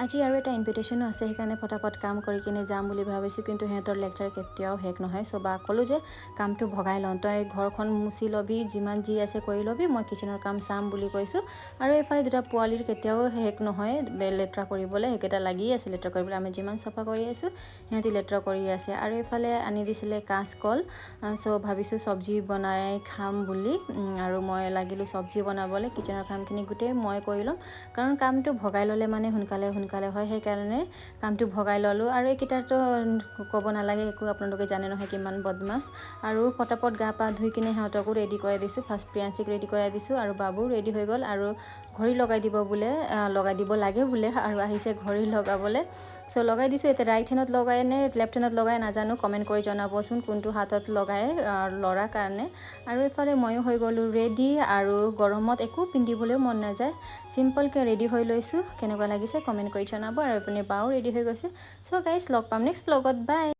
আজি আৰু এটা ইনভিটেশ্যনো আছে, সেইকাৰণে ফটাফট কাম কৰি কিনে যাম বুলি ভাবিছোঁ, কিন্তু সিহঁতৰ লেকচাৰ কেতিয়াও শেষ নহয়। চ' বা ক'লোঁ যে কামটো ভগাই লওঁ, তই ঘৰখন মুচি ল'বি, যিমান যি আছে কৰি ল'বি, মই কিচেনৰ কাম চাম বুলি কৈছোঁ। আৰু এইফালে দুটা পোৱালিৰ কেতিয়াও শেষ নহয় লেতেৰা কৰিবলৈ, সেইকেইটা লাগিয়ে আছে লেতেৰা কৰিবলৈ। আমি যিমান চাফা কৰি আছোঁ সিহঁতি লেতেৰা কৰি আছে। আৰু এইফালে আনি দিছিলে কাঁচকল, চ' ভাবিছোঁ চব্জি বনাই খাম বুলি। আৰু মই লাগিলোঁ চব্জি বনাবলৈ, কিচেনৰ কামখিনি গোটেই মই কৰি ল'ম, কাৰণ কামটো ভগাই ল'লে মানে সোনকালে হয়, সেইকাৰণে কামটো ভগাই ল'লোঁ। আৰু এইকেইটাতো ক'ব নালাগে একো, আপোনালোকে জানে নহয় কিমান বদমাছ। আৰু পটাপট গা পা ধুই কিনে সিহঁতকো ৰেডি কৰাই দিছোঁ। ফাৰ্ষ্ট প্ৰিয়াঞ্চিক ৰেডি কৰাই দিছোঁ, আৰু বাবু ৰেডি হৈ গ'ল। আৰু ঘড়ী লগাই দিব লাগে বোলে, আৰু আহিছে ঘড়ী লগাবলৈ। চ' লগাই দিছোঁ। এতিয়া ৰাইট হেণ্ডত লগাই নে লেফ্ট হেণ্ডত লগাই নাজানো, কমেণ্ট কৰি জনাবচোন কোনটো হাতত লগাই ল'ৰাৰ কাৰণে। আৰু এইফালে ময়ো হৈ গ'লোঁ ৰেডি, আৰু গৰমত একো পিন্ধিবলৈও মন নাযায়, চিম্পলকৈ ৰেডি হৈ লৈছোঁ। কেনেকুৱা লাগিছে কমেণ্ট কৰি জনাব। আৰু আপুনি বাও ৰেডি হৈ গৈছে। চ' গাইজ লগ পাম নেক্সট ব্লগত, বাই।